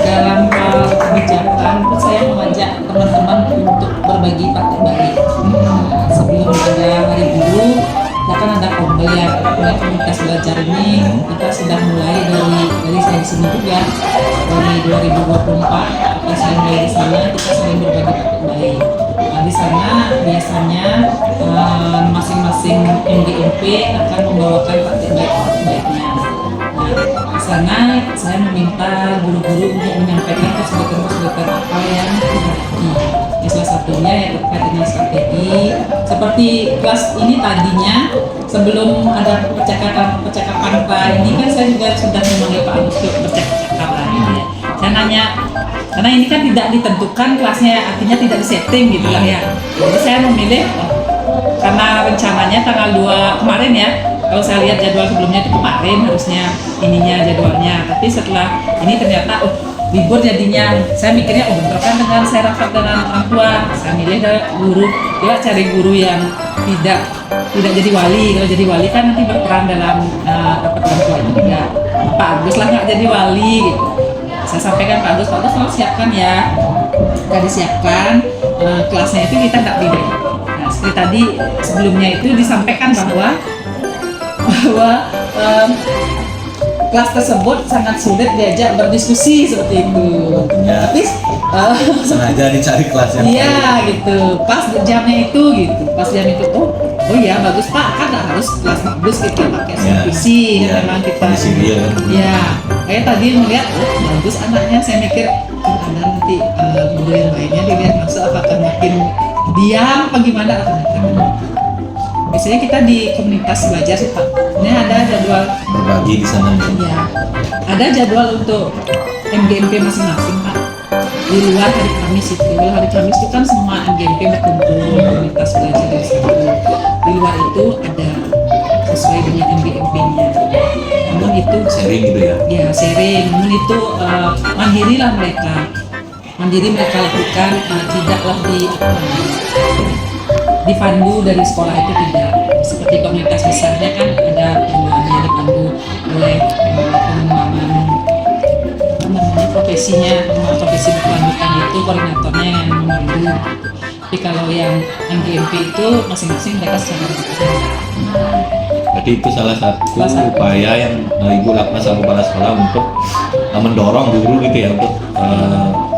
Speaker 1: dalam hal kebijakan itu saya mengajak teman-teman untuk berbagi praktik baik. Nah, sebelum ada hari guru, kita kan ada kombel ya, komunitas belajar ini kita sudah mulai dari saya di sini juga dari 2024 kita sudah mulai di sana, kita sering berbagi praktik baik. Nah, di sana biasanya masing-masing MDMP akan membawakan praktik baiknya. Nah, di sana saya meminta guru-guru untuk menyampaikan kesulitan-kesulitan apa yang dihadapi. Salah satunya yang terkait dengan strategi. Seperti kelas ini tadinya sebelum ada percakapan Pak ini kan saya juga sudah memanggil Pak Agus untuk bercakap lagi ya. Saya nanya karena ini kan tidak ditentukan kelasnya, artinya tidak disetting gitu lah ya. Jadi saya memilih karena rencananya tanggal 2 kemarin ya. Kalau saya lihat jadwal sebelumnya itu kemarin harusnya ininya jadwalnya, tapi setelah ini ternyata libur jadinya. Saya mikirnya bentrok kan dengan saya rapat dengan orang tua. Saya milih guru, dia cari guru yang tidak jadi wali. Kalau jadi wali kan nanti berperan dalam rapat orang tua itu tidak. Pak Agus lah nggak jadi wali gitu. Saya sampaikan Pak Agus tolong siapkan ya. Sudah disiapkan kelasnya itu kita nggak pilih. Nah seperti tadi sebelumnya itu disampaikan bahwa kelas tersebut sangat sulit diajak berdiskusi seperti itu.
Speaker 6: Tentunya
Speaker 1: Tapi
Speaker 6: sengaja dicari kelas yang
Speaker 1: iya gitu, pas jamnya itu gitu, pas jam itu oh iya bagus Pak, kan nggak harus kelas bagus kita pakai supervisi
Speaker 6: ya,
Speaker 1: memang kita.
Speaker 6: kondisi real kan.
Speaker 1: Ya, kayak tadi melihat bagus anaknya, saya mikir ada nanti guru yang lainnya dilihat masuk apakah makin diam apa gimana. Biasanya kita di komunitas belajar sih Pak, ini ada jadwal.
Speaker 6: berbagi di sana ya.
Speaker 1: Ya, ada jadwal untuk MGMP masing-masing Pak. Di luar hari Kamis itu, kalau hari Kamis itu kan semua MGMP berkumpul, komunitas belajar di situ. Di luar itu ada sesuai dengan MGMP-nya. Namun itu
Speaker 6: Sharing gitu ya.
Speaker 1: ya sharing, namun itu mandiri lah mereka. Mandiri mereka lakukan, tidaklah dipandu dari sekolah itu tidak. Seperti komunitas besarnya kan ada yang dipandu oleh pengembangan profesinya, profesi berkelanjutan itu koordinatornya yang memandu. Tapi kalau yang MGMP itu masing-masing mereka secara berkelanjutan.
Speaker 6: Jadi itu salah satu upaya yang Ibu lakukan sama kepala sekolah untuk mendorong guru gitu ya untuk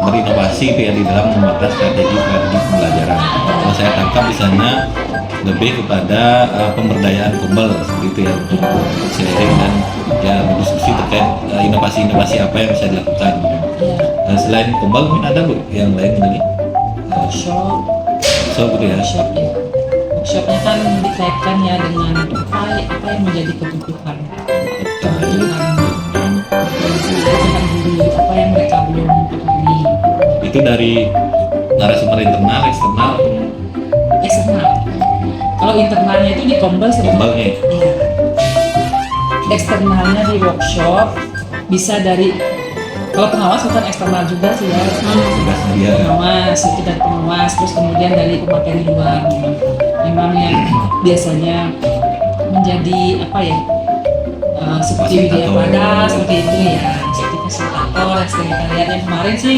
Speaker 6: berinovasi gitu ya di dalam membuat strategi pembelajaran. Kalau saya tangkap di sana lebih kepada pemberdayaan kumpul seperti itu ya untuk sharing dan ya berdiskusi terkait inovasi-inovasi apa yang bisa dilakukan. Selain kumpul mungkin ada Bu yang lain lagi?
Speaker 1: Workshop,
Speaker 6: Gitu ya.
Speaker 1: workshop ya. Workshopnya kan dikaitkan ya dengan apa yang menjadi kebutuhan. Kebutuhan guru, apa yang mereka belum pahami.
Speaker 6: Itu dari narasumber internal, eksternal,
Speaker 1: Eksternal. Kalau internalnya itu di Kombel
Speaker 6: kumbalnya.
Speaker 1: Iya. Eksternalnya di workshop bisa dari, kalau pengawas bukan eksternal juga sih ya.
Speaker 6: Tugasnya dia.
Speaker 1: Pengawas itu dari pengawas, terus kemudian dari pemakaian di luar. Memang yang biasanya menjadi apa ya, seperti media pada seperti itu ya, seperti fasilitator yang sering kita lihat. Yang kemarin sih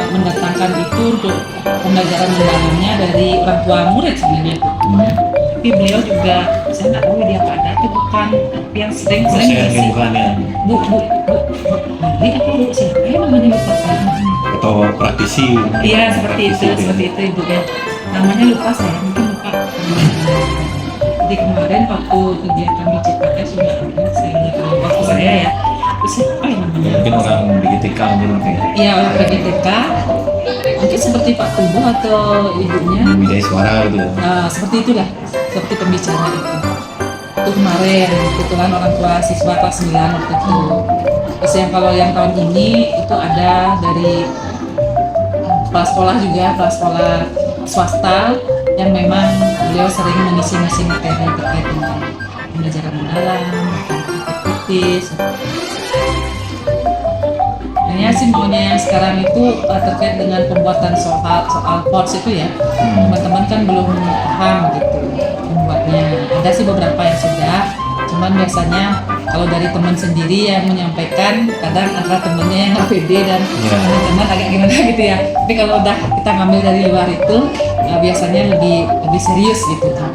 Speaker 1: mendatangkan itu untuk pembelajaran mendalamnya dari orang tua murid sebenarnya. Tapi beliau juga, saya nggak tahu dia pada itu bukan, tapi yang sering-sering
Speaker 6: Saya
Speaker 1: ngisi.
Speaker 6: bukan ya.
Speaker 1: Bu, ini apa Bu? Siapa yang namanya lupa saya?
Speaker 6: Atau praktisi.
Speaker 1: Iya seperti itu Ibu ya. Namanya lupa saya, mungkin lupa. Jadi kemarin waktu kegiatan di CPS sudah ada, saya lihat waktu saya ya. Terus siapa yang namanya?
Speaker 6: Mungkin orang di GTK mungkin ya.
Speaker 1: Iya orang PGTK. Mungkin seperti Pak Tubuh atau ibunya.
Speaker 6: Widaya suara gitu ya.
Speaker 1: Seperti itulah, seperti pembicara itu kemarin kebetulan orang tua siswa kelas 9 waktu itu. Terus yang kalau yang tahun ini itu ada dari kepala sekolah juga, kepala sekolah swasta yang memang beliau sering mengisi-ngisi materi terkait dengan pembelajaran mendalam, kritis. Ini sih maunya yang sekarang itu terkait dengan pembuatan soal POTS itu ya. Teman-teman kan belum paham gitu membuatnya. Ada sih beberapa yang sudah, cuman biasanya kalau dari teman sendiri yang menyampaikan, kadang antara temennya yang nggak pede dan teman-teman agak gimana gitu ya. Tapi kalau udah kita ngambil dari luar itu, biasanya lebih serius gitu kan.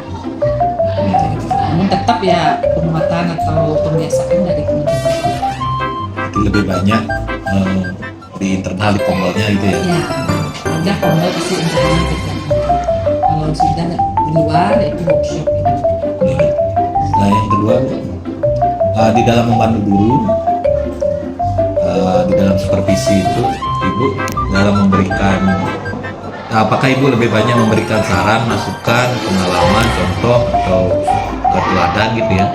Speaker 1: Namun tetap ya penguatan atau pembiasaan dari teman-teman.
Speaker 6: Itu lebih banyak di internal di kombalnya gitu ya.
Speaker 1: Ya, udah kombel pasti internal kita. Kalau sudah di luar itu workshop gitu.
Speaker 6: Nah yang kedua di dalam memandu guru, di dalam supervisi itu Ibu dalam memberikan, apakah Ibu lebih banyak memberikan saran, masukan, pengalaman, contoh atau teladan gitu ya,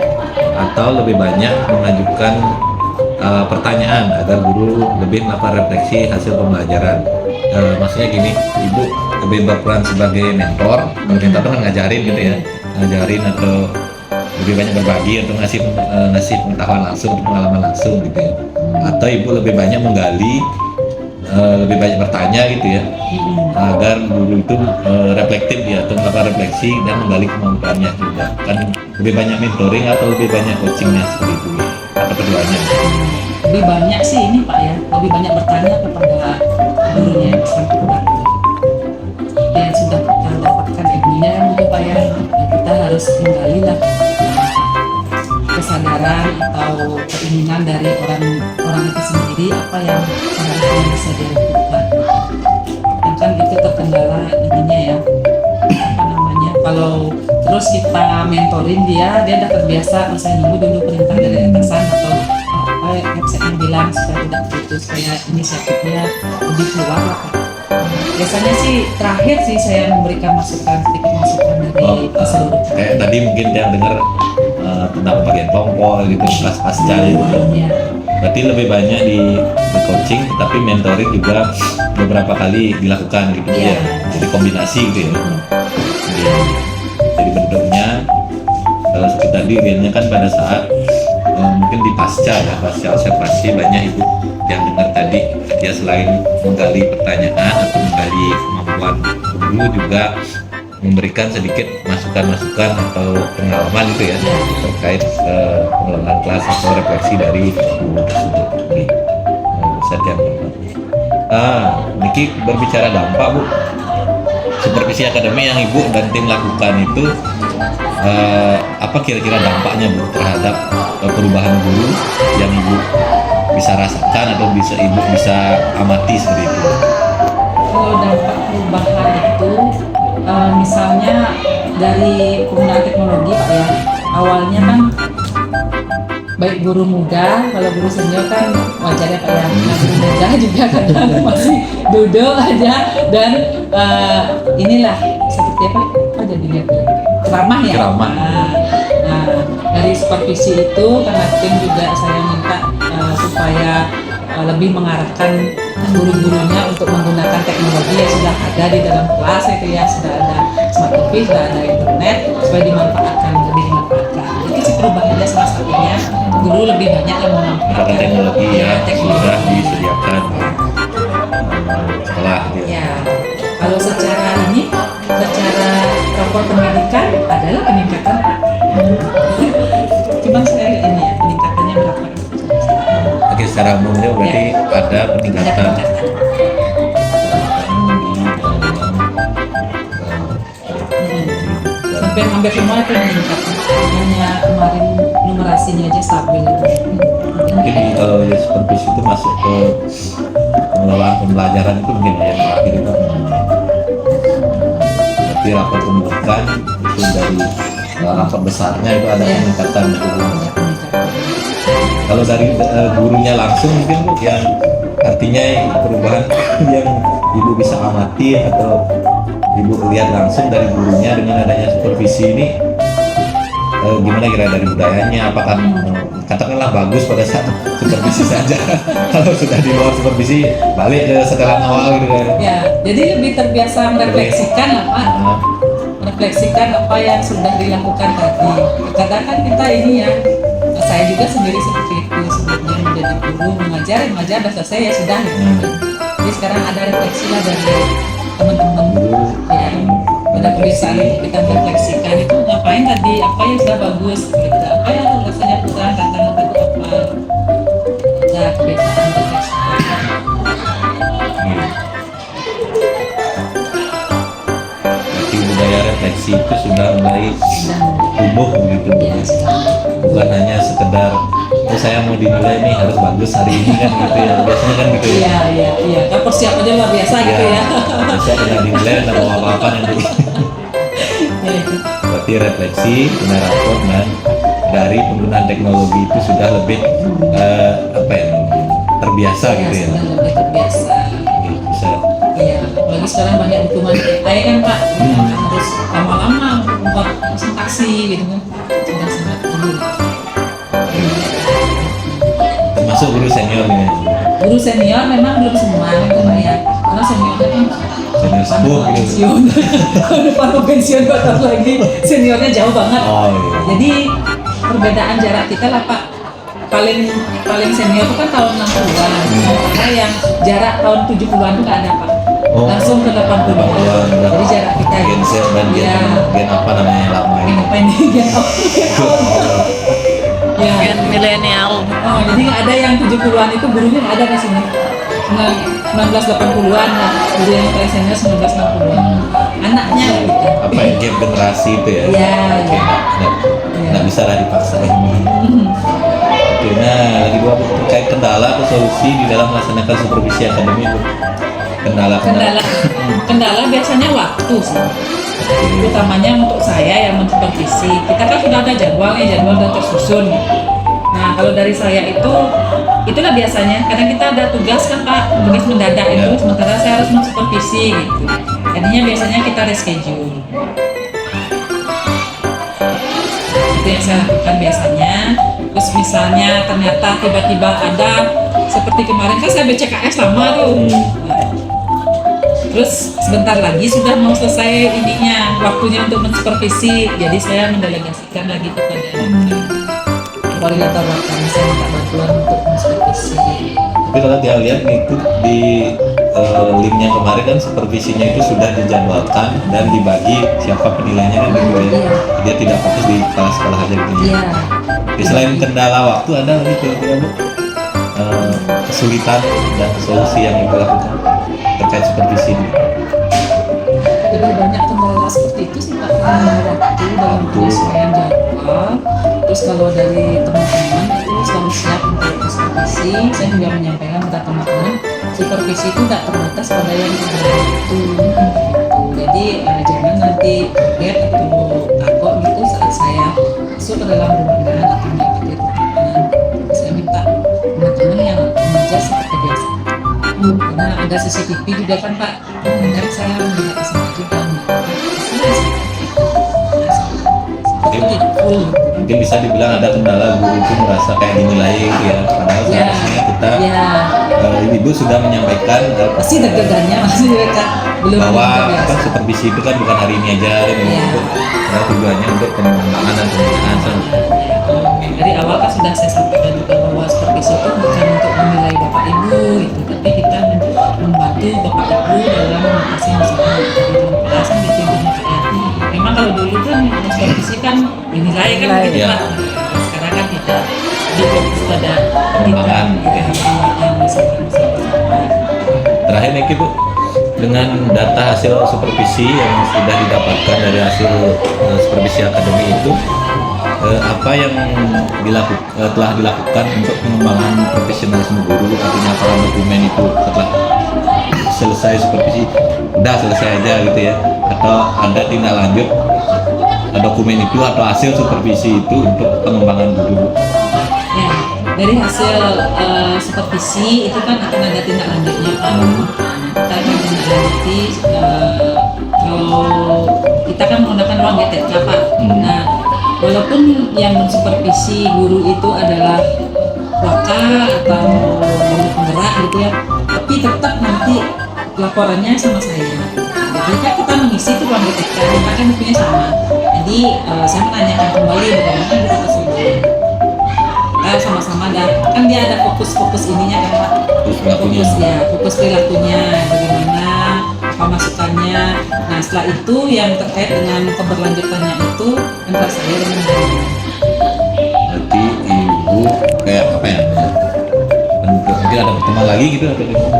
Speaker 6: atau lebih banyak mengajukan pertanyaan agar guru lebih melakukan refleksi hasil pembelajaran. Maksudnya gini, Ibu lebih berperan sebagai mentor itu kan ngajarin gitu ya, ngajarin atau lebih banyak berbagi atau ngasih pengetahuan langsung, pengalaman langsung gitu ya, atau Ibu lebih banyak menggali, lebih banyak bertanya gitu ya, agar guru itu reflektif ya, atau melakukan refleksi dan menggali kemampuannya juga. Kan lebih banyak mentoring atau lebih banyak coachingnya seperti itu ya, atau keduanya?
Speaker 1: Lebih banyak sih ini Pak ya, lebih banyak bertanya kepada gurunya yang bersangkutan. Yang sudah kita dapatkan ilmunya kan itu Pak ya, kita harus menggali lah kesadaran atau keinginan yang bisa dilakukan. Dan kan itu terkendala ininya ya, apa namanya, kalau terus kita mentorin dia udah terbiasa misalnya nunggu dulu perintah dari atasan atau apa yang saya bilang supaya tidak begitu, supaya inisiatifnya lebih keluar lah Pak. Biasanya sih terakhir sih saya memberikan masukan, sedikit masukan dari keseluruhan.
Speaker 6: Kayak tadi mungkin yang dengar tentang bagian tompol gitu, kelas pasca gitu.
Speaker 1: Ya.
Speaker 6: Berarti lebih banyak di coaching, tapi mentoring juga beberapa kali dilakukan gitu
Speaker 1: Iya.
Speaker 6: ya. Jadi kombinasi gitu ya. Iya. Jadi bentuknya seperti tadi realnya kan pada saat mungkin di pasca observasi banyak ibu yang dengar tadi, dia selain menggali pertanyaan atau menggali kemampuan guru juga memberikan sedikit masukan-masukan atau pengalaman gitu ya terkait pengelolaan kelas atau refleksi dari guru tersebut. Ustaz yang Niki berbicara dampak Bu, supervisi akademi yang ibu dan tim lakukan itu apa kira-kira dampaknya Bu terhadap perubahan guru yang ibu bisa rasakan atau ibu bisa amati seperti itu?
Speaker 1: Kalau dampak perubahan itu misalnya dari penggunaan teknologi Pak ya, awalnya kan baik guru muda, kalau guru senior kan wajar ya Pak ya, nah guru muda juga kadang masih duduk aja dan inilah seperti apa jadinya ceramah ya.
Speaker 6: Ceramah.
Speaker 1: Nah, dari supervisi itu karena tim juga saya minta supaya lebih mengarahkan guru-gurunya untuk menggunakan teknologi yang sudah ada di dalam kelas itu ya, sudah ada smart office, sudah ada internet supaya dimanfaatkan, lebih dimanfaatkan. Itu sih perubahannya salah satunya, guru lebih banyak yang memanfaatkan
Speaker 6: Teknologi yang
Speaker 1: teknologi.
Speaker 6: sudah disediakan setelah
Speaker 1: Ya, kalau secara rapor pendidikan adalah peningkatan Pak. Cuman saya ini ya, peningkatannya berapa?
Speaker 6: Oke, secara umumnya berarti ada peningkatan.
Speaker 1: Sampai hampir semua itu meningkat. Hanya kemarin numerasinya aja stabil.
Speaker 6: Mungkin kalau ya supervisi itu masuk ke pengelolaan pembelajaran itu mungkin yang terakhir itu. Berarti rapor pendidikan itu dari rapor besarnya itu ada peningkatan itu. Kalau dari gurunya langsung mungkin Bu, yang artinya perubahan yang ibu bisa amati atau ibu lihat langsung dari gurunya dengan adanya supervisi ini, gimana kira dari budayanya, apakah katakanlah bagus pada saat supervisi saja kalau sudah di luar supervisi balik ke setelan awal gitu kan
Speaker 1: Ya, jadi lebih terbiasa merefleksikan lah Pak. Merefleksikan apa yang sudah dilakukan tadi. Kadang kan kita ini ya, saya juga sendiri seperti itu, sebelumnya menjadi guru mengajar udah selesai ya sudah gitu. Jadi sekarang ada refleksi lah dari teman-teman ya, ada tulisan kita refleksikan itu ngapain tadi, apa yang sudah bagus gitu, apa yang rasanya kurang, tantangan tadi apa, ada kebiasaan refleksikan.
Speaker 6: Berarti budaya refleksi itu sudah mulai
Speaker 1: Dan
Speaker 6: tumbuh begitu Bu.
Speaker 1: ya sudah.
Speaker 6: Bukan hanya sekedar saya mau dinilai nih harus bagus hari ini kan gitu ya, biasanya kan gitu ya.
Speaker 1: Iya. Kan persiapannya luar biasa gitu ya.
Speaker 6: Biasa kena dinilai dan mau apa-apa nanti.
Speaker 1: Ya itu.
Speaker 6: Berarti refleksi, benar rapor dan dari penggunaan teknologi itu sudah lebih apa ya, terbiasa gitu ya.
Speaker 1: Sudah lebih terbiasa.
Speaker 6: Oke, bisa.
Speaker 1: Iya, apalagi sekarang banyak dukungan AI kan Pak, harus lama-lama membuat presentasi gitu kan, sudah sangat perlu.
Speaker 6: Termasuk guru senior nih.
Speaker 1: Guru senior memang belum semua gitu Pak ya, karena seniornya kan
Speaker 6: Senior sepuh gitu.
Speaker 1: pensiun, depan mau pensiun 2 tahun lagi, seniornya jauh banget.
Speaker 6: Oh iya.
Speaker 1: Jadi perbedaan jarak kita lah Pak, paling senior itu kan tahun 60-an, karena yang jarak tahun 70-an itu nggak ada Pak.
Speaker 6: Oh.
Speaker 1: Langsung ke 80-an. Jadi jarak kita
Speaker 6: Gen Z dan
Speaker 1: Iya.
Speaker 6: gen apa namanya yang lama
Speaker 1: Gen
Speaker 6: ini.
Speaker 1: apa ini? Gen apa? Ya.
Speaker 3: Gen milenial.
Speaker 1: Oh, jadi nggak ada yang 70-an itu gurunya nggak ada di sini. 1980-an lah, guru yang paling senior 1960-an. Anaknya gitu.
Speaker 6: Apa ya, gap generasi itu ya?
Speaker 1: Iya,
Speaker 6: Oke,
Speaker 1: iya.
Speaker 6: nggak bisa lah dipaksain. Tapi Oke, nah lagi dua Bu, terkait kendala atau solusi di dalam melaksanakan supervisi akademi Bu. Kendala.
Speaker 1: Kendala biasanya waktu sih.
Speaker 6: Oke.
Speaker 1: Utamanya untuk saya yang mensupervisi, kita kan sudah ada jadwal sudah tersusun. Nah kalau dari saya itulah biasanya, kadang kita ada tugas kan Pak, tugas mendadak itu,
Speaker 6: Ya.
Speaker 1: sementara saya harus mensupervisi gitu. Jadinya biasanya kita reschedule. Itu yang saya lakukan biasanya. Terus misalnya ternyata tiba-tiba ada, seperti kemarin kan saya BCKS lama tuh. Nah, terus sebentar lagi sudah mau selesai waktunya untuk mensupervisi, jadi saya mendelegasikan lagi kepada koordinator lapangan, saya minta bantuan untuk mensupervisi.
Speaker 6: Tapi kalau dia lihat nih itu di linknya kemarin kan supervisinya itu sudah dijadwalkan dan dibagi siapa penilainya kan gitu ya.
Speaker 1: Iya.
Speaker 6: Dia tidak fokus di kepala sekolah aja gitu.
Speaker 1: Iya.
Speaker 6: Jadi selain kendala waktu ada lagi kira-kira Bu kesulitan dan solusi yang Ibu lakukan terkait supervisi ini.
Speaker 1: Jadi banyak kendala seperti itu sih Pak, waktu dalam penyesuaian jadwal. Terus kalau dari teman-teman itu selalu siap untuk supervisi. Saya juga menyampaikan kepada teman-teman, supervisi itu tidak terbatas pada yang ada itu. Jadi jangan nanti kaget atau takut gitu saat saya masuk ke dalam ruangan atau mendapati ruangan. Saya minta teman-teman yang mengajar seperti biasa. Karena ada CCTV juga kan Pak, dan saya melihat di sana juga itu tidak full.
Speaker 6: Mungkin bisa dibilang ada kendala guru itu merasa kayak dinilai gitu ya, padahal
Speaker 1: Ya,
Speaker 6: seharusnya kita
Speaker 1: ya,
Speaker 6: Ibu sudah menyampaikan
Speaker 1: pasti deg-degannya masih mereka belum
Speaker 6: bahwa
Speaker 1: terbiasa.
Speaker 6: supervisi itu kan bukan hari ini aja dan
Speaker 1: Iya.
Speaker 6: untuk tujuannya untuk pengembangan dan pembinaan.
Speaker 1: Dari awal kan sudah saya sampaikan juga bahwa supervisi itu bukan untuk menilai Bapak Ibu itu, tapi kita membantu Bapak Ibu dalam mengatasi masalah di dalam kelas kan gitu intinya Pak ya. Memang kalau dulu kan supervisi kan dinilai kan begitu
Speaker 6: Iya.
Speaker 1: Pak. Sekarang kan kita difokus pada
Speaker 6: Pengembangan,
Speaker 1: kita, pengembangan masalah-masalah.
Speaker 6: Terakhir nih Bu, dengan data hasil supervisi yang sudah didapatkan dari hasil supervisi akademi itu, apa yang telah dilakukan untuk pengembangan profesionalisme guru, artinya para dokumen itu setelah selesai supervisi udah selesai aja gitu ya, atau ada tindak lanjut dokumen itu atau hasil supervisi itu untuk pengembangan guru.
Speaker 1: Ya, dari hasil supervisi itu kan akan ada tindak lanjutnya Pak. Kita akan tindak lanjuti kalau kita kan menggunakan ruang GTK Pak. Nah, walaupun yang mensupervisi guru itu adalah waka atau guru penggerak gitu ya, tapi tetap nanti laporannya sama saya. Jadi kan kita mengisi itu ruang GTK, kita kan bukunya sama. Jadi saya menanyakan kembali bagaimana kita tersebut. Kita sama-sama kan dia ada fokus ininya kan Pak. Fokus perilakunya bagaimana, apa masukannya. Nah setelah itu yang terkait dengan keberlanjutannya itu antara saya dengan guru.
Speaker 6: Berarti Ibu kayak apa ya? Mungkin ada pertemuan lagi gitu atau gimana?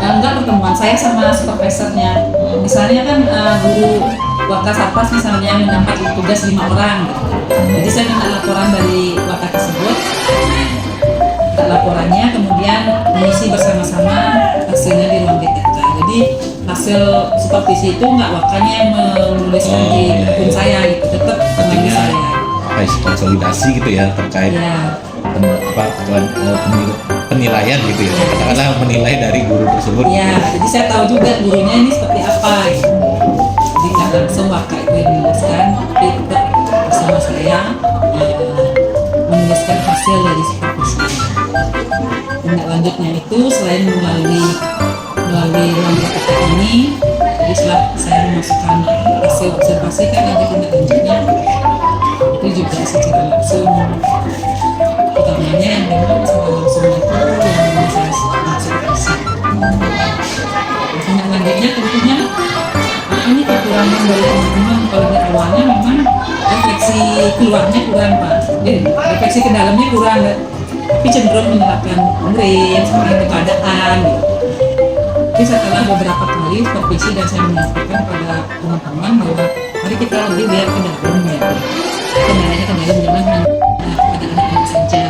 Speaker 1: Enggak pertemuan saya sama supervisornya. Misalnya kan guru Waka Satpas misalnya mendapat tugas 5 orang gitu. Jadi saya minta laporan dari Waka tersebut, minta laporannya, kemudian mengisi bersama-sama hasilnya di ruang GTK. Jadi hasil supervisi itu nggak Wakanya yang menuliskan di akun saya gitu, tetap teman
Speaker 6: Artinya
Speaker 1: saya.
Speaker 6: konsolidasi gitu ya terkait
Speaker 1: Ya,
Speaker 6: penilaian gitu ya, katakanlah menilai dari guru tersebut.
Speaker 1: ya, jadi saya tahu juga gurunya ini seperti apa gitu. Jadi nggak langsung Waka itu yang menuliskan, tapi tetap bersama saya menuliskan hasil dari supervisi. Tindak lanjutnya itu selain melalui ruang GTK ini, jadi setelah saya memasukkan hasil observasi kan ada tindak lanjutnya, itu juga secara langsung, utamanya yang memang secara langsung itu yang saya observasi. Tindak lanjutnya tentunya ini kekurangan dari teman-teman. Kalau dari awalnya memang refleksi keluarnya kurang Pak, refleksi ke dalamnya kurang, tapi cenderung menerapkan murid seperti keadaan gitu. Tapi setelah beberapa kali supervisi dan saya menyampaikan pada teman-teman bahwa mari kita lebih lihat ke dalam ya, kendalanya ke dalam, jangan hanya pada anak-anak saja.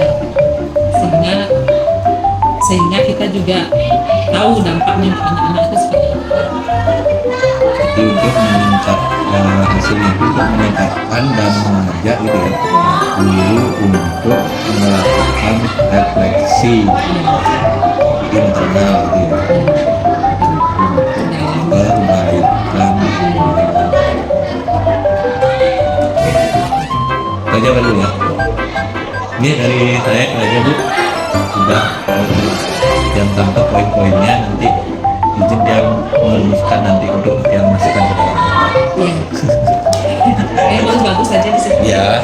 Speaker 1: sehingga kita juga tahu dampaknya untuk anak-anak itu seperti apa.
Speaker 6: Jadi untuk meningkatkan hasilnya itu untuk meningkatkan dan mengajak gitu ya guru untuk melakukan refleksi internal gitu ya untuk perbaikan. Itu aja dulu ya. Ini dari saya itu aja Bu, sudah yang tangkap poin-poinnya, nanti izin yang merumuskan nanti untuk yang masukan ke dalam.
Speaker 1: Iya. Bagus aja di situ.
Speaker 6: Ya.